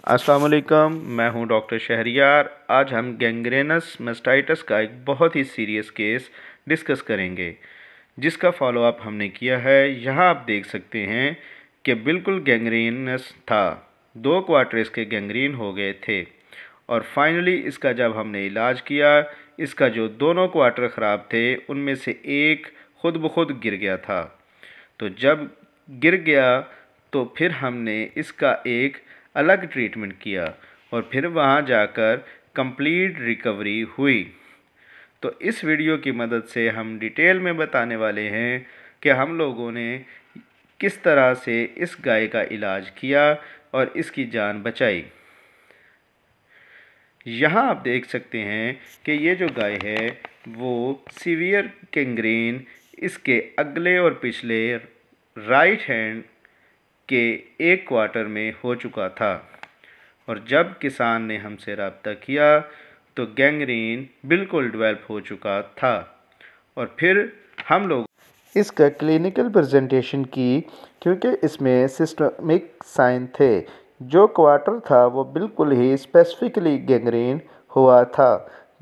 अस्सलाम वालेकुम, मैं हूं डॉक्टर शहरियार। आज हम गैंग्रेनस मास्टाइटिस का एक बहुत ही सीरियस केस डिस्कस करेंगे जिसका फॉलोअप हमने किया है। यहाँ आप देख सकते हैं कि बिल्कुल गैंग्रेनस था, 2 क्वार्टर इसके गैंग्रीन हो गए थे और फाइनली इसका जब हमने इलाज किया, इसका जो दोनों क्वार्टर ख़राब थे उनमें से एक खुद ब खुद गिर गया था। तो जब गिर गया तो फिर हमने इसका एक अलग ट्रीटमेंट किया और फिर वहाँ जाकर कंप्लीट रिकवरी हुई। तो इस वीडियो की मदद से हम डिटेल में बताने वाले हैं कि हम लोगों ने किस तरह से इस गाय का इलाज किया और इसकी जान बचाई। यहाँ आप देख सकते हैं कि ये जो गाय है वो सीवियर गैंग्रीन इसके अगले और पिछले राइट हैंड के एक क्वार्टर में हो चुका था और जब किसान ने हमसे रब्ता किया तो गैंग्रीन बिल्कुल डेवलप हो चुका था और फिर हम लोग इसका क्लिनिकल प्रेजेंटेशन की, क्योंकि इसमें सिस्टमिक साइन थे। जो क्वार्टर था वो बिल्कुल ही स्पेसिफिकली गैंग्रीन हुआ था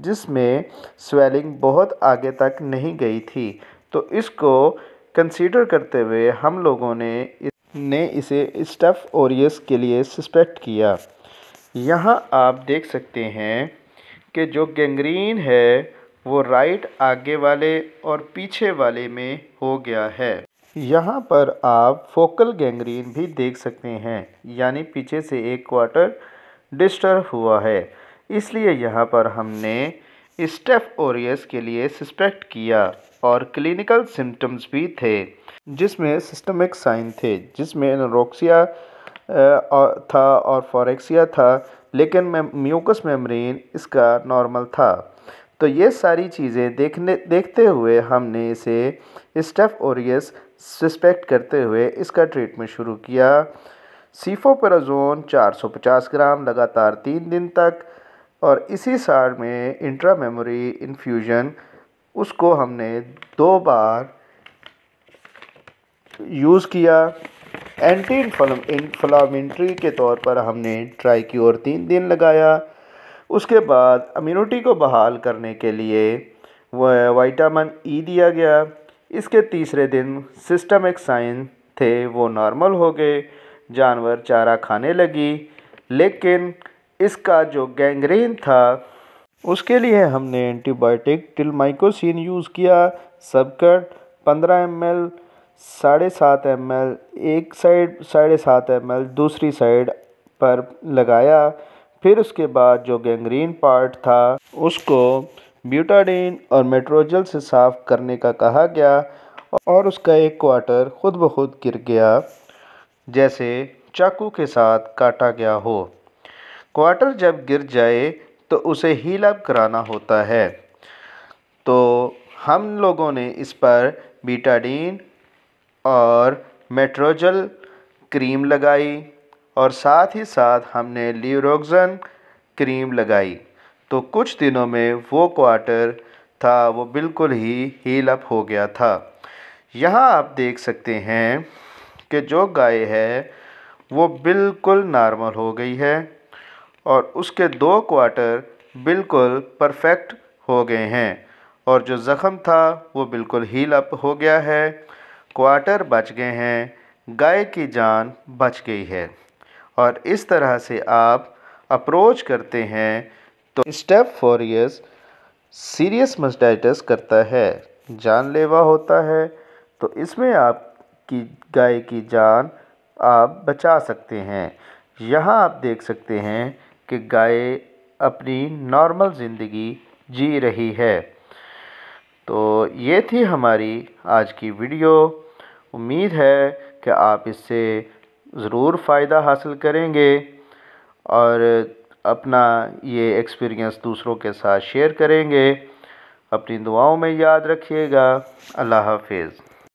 जिसमें स्वेलिंग बहुत आगे तक नहीं गई थी। तो इसको कंसीडर करते हुए हम लोगों ने इसे स्टफ ओरियस के लिए सस्पेक्ट किया। यहाँ आप देख सकते हैं कि जो गैंग्रीन है वो राइट आगे वाले और पीछे वाले में हो गया है। यहाँ पर आप फोकल गैंग्रीन भी देख सकते हैं, यानी पीछे से एक क्वार्टर डिस्टर्ब हुआ है। इसलिए यहाँ पर हमने स्टेफ ओरियस के लिए सस्पेक्ट किया और क्लिनिकल सिम्टम्स भी थे जिसमें सिस्टमिक साइन थे, जिसमें एनोरेक्सिया था और फोरेक्सिया था, लेकिन म्यूकस मेम्ब्रेन इसका नॉर्मल था। तो ये सारी चीज़ें देखते हुए हमने इसे स्टेफ ओरियस सस्पेक्ट करते हुए इसका ट्रीटमेंट शुरू किया। सीफोपेराजोन 450 ग्राम लगातार 3 दिन तक और इसी साल में इंट्रा मेमोरी इन्फ्यूजन उसको हमने 2 बार यूज़ किया। एंटी इन्फ्लामेटरी के तौर पर हमने ट्राइक्योर 3 दिन लगाया। उसके बाद इम्यूनिटी को बहाल करने के लिए विटामिन ई दिया गया। इसके तीसरे दिन सिस्टमिक साइन थे वो नॉर्मल हो गए, जानवर चारा खाने लगी, लेकिन इसका जो गैंग्रीन था उसके लिए हमने एंटीबायोटिक टिलमाइकोसिन यूज़ किया। सबकट 15 ml 7.5 ml एक साइड, 7.5 ml दूसरी साइड पर लगाया। फिर उसके बाद जो गैंग्रीन पार्ट था उसको ब्यूटाडीन और मेट्रोजल से साफ़ करने का कहा गया और उसका एक क्वार्टर खुद ब खुद गिर गया जैसे चाकू के साथ काटा गया हो। क्वार्टर जब गिर जाए तो उसे हील अप कराना होता है। तो हम लोगों ने इस पर बीटाडीन और मेट्रोजल क्रीम लगाई और साथ ही साथ हमने ल्यूरोक्सन क्रीम लगाई। तो कुछ दिनों में वो क्वार्टर था वो बिल्कुल ही हील अप हो गया था। यहाँ आप देख सकते हैं कि जो गाय है वो बिल्कुल नॉर्मल हो गई है और उसके 2 क्वार्टर बिल्कुल परफेक्ट हो गए हैं और जो ज़ख़म था वो बिल्कुल हील अप हो गया है। क्वार्टर बच गए हैं, गाय की जान बच गई है। और इस तरह से आप अप्रोच करते हैं तो स्टेफ ओरियस सीरियस मास्टाइटिस करता है, जानलेवा होता है। तो इसमें आपकी गाय की जान आप बचा सकते हैं। यहाँ आप देख सकते हैं कि गाय अपनी नॉर्मल ज़िंदगी जी रही है। तो ये थी हमारी आज की वीडियो। उम्मीद है कि आप इससे ज़रूर फ़ायदा हासिल करेंगे और अपना ये एक्सपीरियंस दूसरों के साथ शेयर करेंगे। अपनी दुआओं में याद रखिएगा। अल्लाह हाफ़िज़।